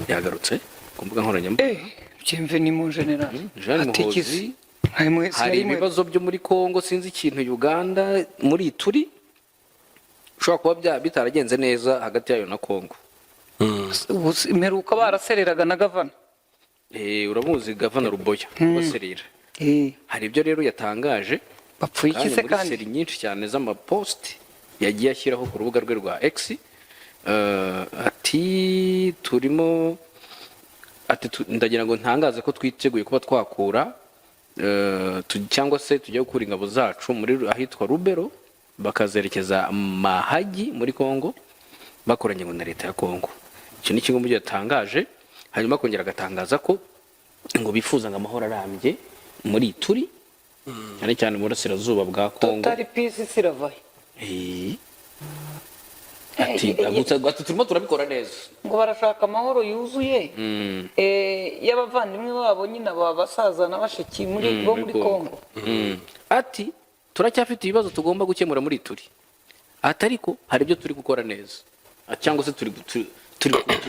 yagarutse ku mbuga nkoranyambaga bienvenue mon général Muhozi hari ibibazo byo muri Kongo sinzi ikintu Uganda muri turi ushobora kuba bitaragenze neza hagati yayo na Kongo imperuka barasereraga na gavana uramuzi gavana Ruboya baserera hari ibyo rero yatangaje bapfuye iki se kandi seri nyinshi cyane z'amapost yagiye ashyiraho ku rubuga rwe rwa X ati turimo ati ndagira ngo ntangaze ko twiteguye kuba twakura cyangwa se tujya gukura ingabo zacu muri ahitwa Rubero bakazerekeza Mahagi muri Kongo bakoranye ngo na leta ya Kongo. Icyo ni kimwe mu byo yatangaje, hanyuma kongera agatangaza ko ngo bifuza ngo amahoro arambye muri turi cyane cyane mu burasirazuba bwa Kongo. Total peace siravaye. Ati turimo turabikora neza ngo barashaka amahoro yuzuye y'abavandimwe babo nyina babasaza n'abashiki muri Kongo. Ati turacyafite ibibazo tugomba gukemura muri turi, atariko hari ibyo turi gukora neza cyangwa se turi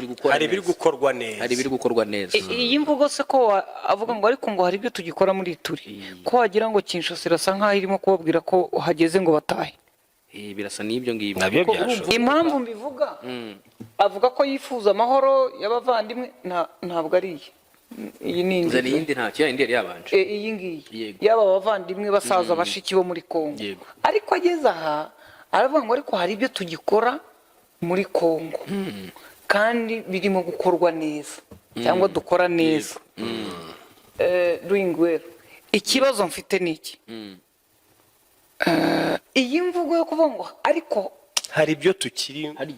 gukora hari ibiri gukorwa neza, hari ibiri gukorwa neza. Iyi mvugo se ko avuga ngo ariko ngo hari ibyo tugikora muri turi, ko wagira ngo Kinshasa irasa nkaho irimo kubabwira ko hageze ngo batahe. Birasa n'ibyo ngibyo nabyo byashoboka. Impamvu mbivuga avuga ko yifuza amahoro y'abavandimwe ntabwo ari iyi ni indi nta cyandi yari yabanje iyi ngiyi yaba abavandimwe basaza bashiki bo muri Kongo, ariko ageze aha aravuga ngo ariko hari ibyo tugikora muri Kongo kandi birimo gukorwa neza cyangwa dukora neza. Ruingwero ikibazo mfite niki iyi mvugo yo kuvuga ngo ariko hari ibyo tukiri hari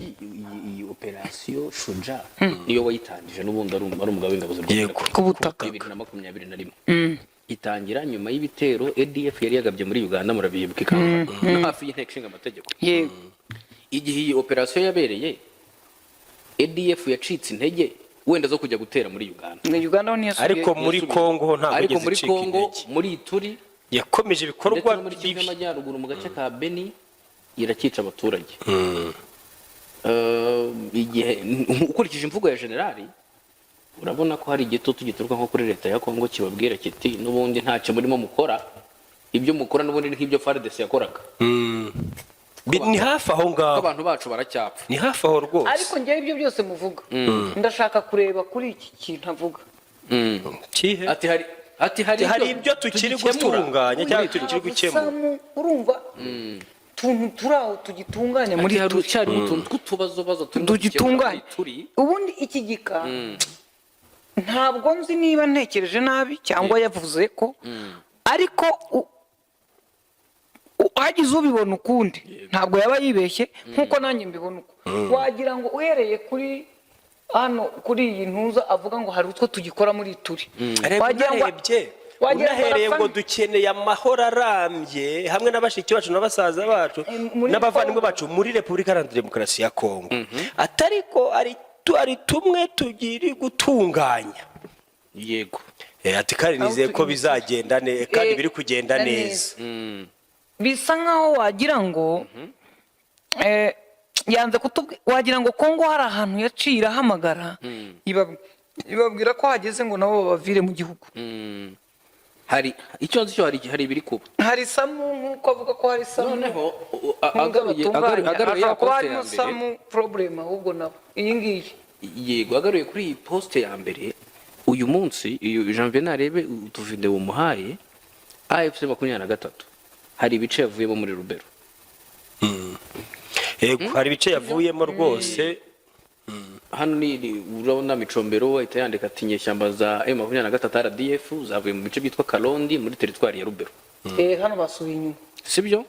iyi operation Shuja niyo wayitangije n'ubundi ari umugabo w'ingabo z'u Rwanda ku butaka 2021 itangira nyuma y'ibitero ADF yari yagabye muri Uganda murabibuka no hafi y'inteko ishinga amategeko. Igihe iyi operation yabereye ADF yacitse intege wenda zo kujya gutera muri Uganda. Ariko muri Kongo ntabwo ariko muri Kongo muri turi yakomeje ibikorwa bibi y'amajyaruguru mu gace ka Beni irakica abaturage. Igihe ukurikije imvugo ya generali urabona ko hari igitutu gituruka nko kuri leta ya Kongo kibabwira kiti n'ubundi ntacyo murimo mukora, ibyo mukora n'ubundi nk'ibyo FARDC yakoraga. Ni hafi aho ngaho abantu bacu baracyapfa, ni hafi aho rwose. Ariko ngiye ibyo byose muvuga ndashaka kureba kuri iki kintu avuga ati hari ibyo tukiri gutunganya cyangwa tukiri gukemura. Urumva tuntu turaho tugitunganya muri cyari utuntu tw'utubazo tugitunganya. Ubundi iki gika ntabwo nzi niba ntekereje nabi cyangwa yavuze ko ariko hagize ubibona ukundi ntabwo yaba yibeshye nkuko nanjye mbibona uko. Wagira ngo uhereye kuri hano kuri iyi ntuza avuga ngo hari utwo tugikora muri turi, wagira ngo unahereye ngo dukeneye amahoro arambye hamwe n'abashiki bacu n'abasaza bacu n'abavandimwe bacu muri Repubulika Iharanira Demokarasi ya Kongo, atariko ari tumwe tugiri gutunganya. Yego ati kandi nizeye ko bizagenda kandi biri kugenda neza. Bisa nkaho wagira ngo yanze wagira ngo Kongo hari ahantu yacira hamagara ibabwira ko hageze ngo nabo babavire mu gihugu. Hari icyo nzi cyo hari ibiri kuba hari samu nkuko avuga ko hari samu noneho agaruye ya poste ya mbere samu problem ahubwo nabo iyi ngiyi yego agaruye kuri iyi poste ya mbere uyu munsi iyo Janvier narebe utuvinde umuhaye AFC 23 hari ibice yavuyemo muri Rubero. Hari ibice yavuyemo rwose. Hano ni urabona Micombero ahita yandika ati nyeshyamba za M23 RDF zavuye mu bice byitwa Karondi muri teritwari ya Rubero. Hano basubiye inyuma sibyo?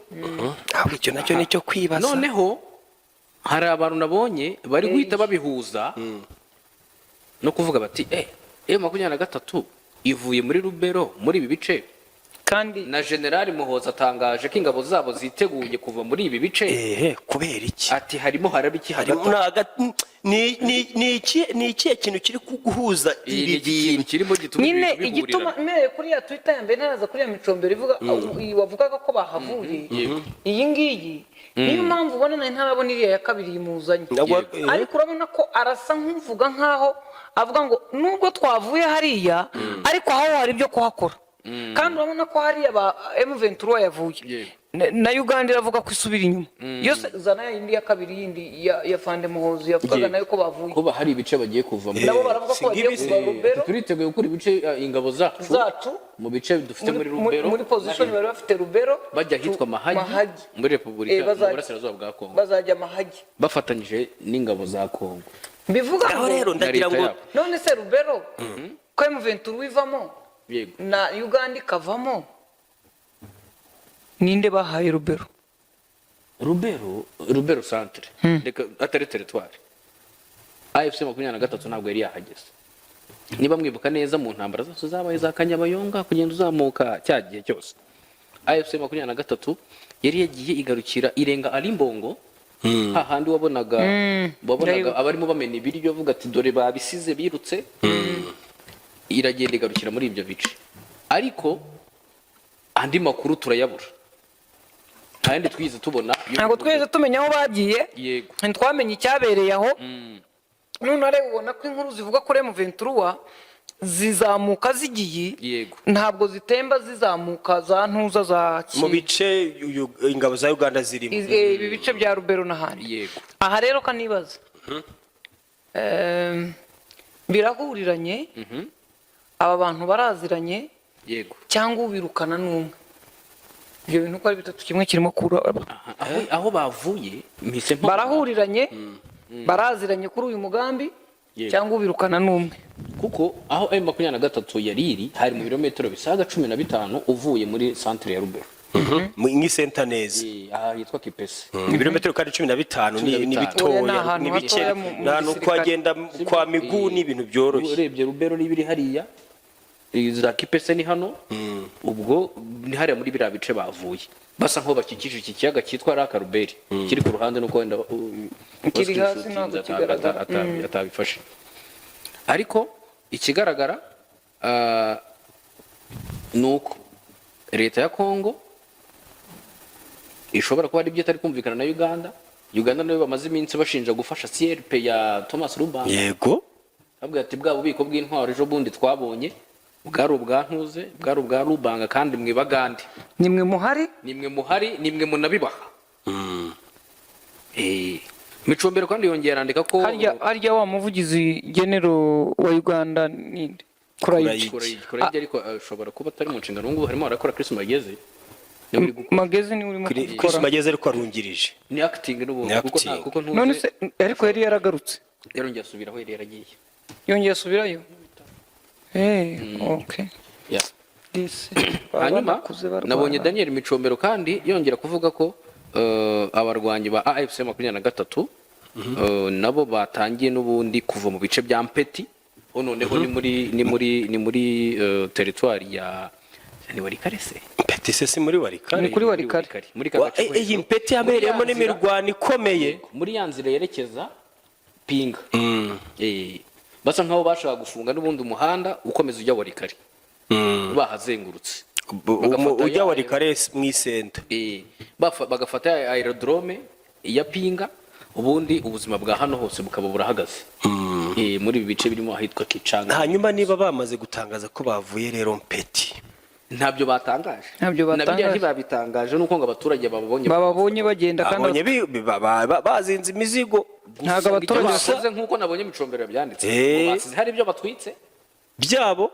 Ahubwo icyo nacyo nicyo kwibaza. Noneho hari abantu nabonye bari guhita babihuza no kuvuga bati M23 ivuye muri Rubero muri ibi bice kandi na General Muhoza atangaje ko ingabo zabo ziteguye kuva muri ibi bice. Kubera iki? Ati harimo harabiki hagati ni iki kintu kiri kuguhuza ibi bintu kirimo gituma nyine igituma mere kuri ya Twitter ya mbere naraza kuri ya Micombero ivuga wavugaga ko bahavuye iyi ngiyi niyo mpamvu ubona na ntarabona iriya ya kabiri yimuzanye ariko urabona ko arasa nk'uvuga nkaho avuga ngo nubwo twavuye hariya ariko aho hari ibyo kuhakora kandi urabona ko hariya ba M23 yavuye na Uganda iravuga ko isubira inyuma yose zana yindi ya kabiri yindi ya Fande Muhozi yavugaga nayo ko bavuye kuba hari ibice bagiye kuva nabo baravuga ko bagiye kuva Rubero turiteguye gukora ibice ingabo zacu mu bice dufite muri Rubero muri position bari bafite Rubero bajya hitwa Mahagi muri Repubulika y'Uburasirazuba bwa Kongo bazajya Mahagi bafatanyije n'ingabo za Kongo bivuga ngo rero ndagira ngo none se Rubero ko M23 ivamo na Uganda ikavamo ninde bahaye Rubero centre reka atari territoire AFC 23 ntabwo yari yahageze niba mwibuka neza mu ntambara zose zabaye za Kanyabayonga kugenda uzamuka cyagiye cyose AFC 23 yari yagiye igarukira irenga Alimbongo hahandi wabonaga abarimo bamena ibiryo vuga ati dore babisize birutse iragenda igarukira muri ibyo bice ariko andi makuru turayabura kandi twize tubona ntabwo tweze tumenya aho bagiye yego ntitwamenye icyabereye aho none areba ubona ko inkuru zivuga ko M23 zizamuka zigiye yego ntabwo zitemba zizamuka za ntuza za mu bice ingabo za Uganda zirimo ibi bice bya Rubero n'ahandi yego aha rero kanibaza birahuriranye aba bantu baraziranye yego cyangwa ubirukana n'umwe ibyo bintu ko ari bitatu kimwe kirimo kura aho bavuye mise barahuriranye baraziranye kuri uyu mugambi cyangwa ubirukana n'umwe kuko aho M23 yari iri hari mu birometero bisaga 15 uvuye muri centre ya Rubero ni center neza aha yitwa Kipese ibirometero kandi 15 ni bitoya ni bice nano kwagenda kwa miguu ni ibintu byoroshye urebye Rubero n'ibiri hariya za Kipese ni hano ubwo ni hariya muri biriya bice bavuye basa nko bakikije iki kiyaga cyitwa Rakaruberi kiri ku ruhande nuko wenda kiri hasi ntabwo kigaragara atabifashe ariko ikigaragara nuko leta ya Kongo ishobora kuba ari byo itari kumvikana na Uganda nayo bamaze iminsi bashinja gufasha CRP ya Thomas Lubanga yego abwo ati bwa bubiko bw'intwaro ejo bundi twabonye bwari ubwantuze bwari ubwa Lubanga kandi mwe bagande nimwe muhari nimwe munabibaha Micombero kandi yongera andika ko harya wa muvugizi genero wa Uganda ninde Kurayigi ariko ashobora kuba atari mu nshingano ngo harimo arakora Chris Mageze ni urimo gukora Chris Mageze ariko arungirije ni acting n'ubundi kuko none se ariko yari yaragarutse yarongeye asubiraho yari yaragiye yongeye asubirayo okay hanyuma nabonye Daniel Micombero kandi yongera kuvuga ko abarwanyi ba AFC 23 nabo batangiye n'ubundi kuva mu bice bya Mpeti noneho ni muri territoire ya ni Warikarese Mpeti se si muri Warikare ni kuri Warikare muri kagace iyi Mpeti yabereyemo n'imirwano ikomeye muri yanzira yerekeza Pinga basa nkaho bashaka gufunga n'ubundi umuhanda ukomeza ujya Warikare bahazengurutse ujya Warikare mu isenta bagafata aerodrome ya Pinga ubundi ubuzima bwa hano hose bukaba burahagaze muri ibi bice birimo ahitwa Kicanga hanyuma niba bamaze gutangaza ko bavuye rero Mpeti ntabyo batangaje ntibabitangaje nuko ngo abaturage bababonye bagenda kandi bazinze imizigo ntago abaturage basoze nkuko nabonye Micombero byanditse basize hari ibyo batwitse byabo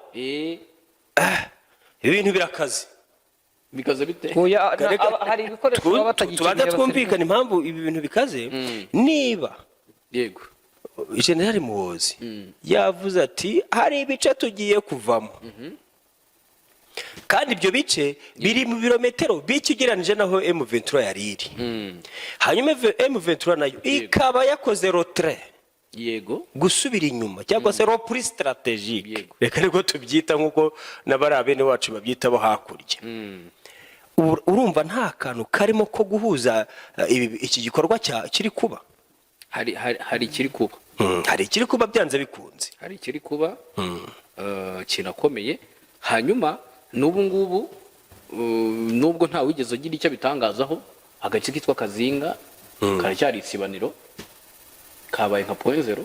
ibintu birakaze bikaze bite hari ibikoresho batagikeneye twumvikana impamvu ibi bintu bikaze niba yego General Muhozi yavuze ati hari ibice tugiye kuvamo kandi ibyo bice biri mu birometero bikigeranije naho M23 yari iri hanyuma M23 nayo ikaba yakoze retrait yego gusubira inyuma cyangwa se reprise stratégique reka niko tubyita nkuko nabari abene wacu babyita bo hakurya urumva nta kantu karimo ko guhuza iki gikorwa kiri kuba hari kiri kuba hari kiri kuba byanze bikunze hari kiri kuba kinakomeye hanyuma n'ubu ngubu nubwo nta wigeze agira icyo bitangazaho agace kitwa Kazinga karacyari isibaniro kabaye nka point zero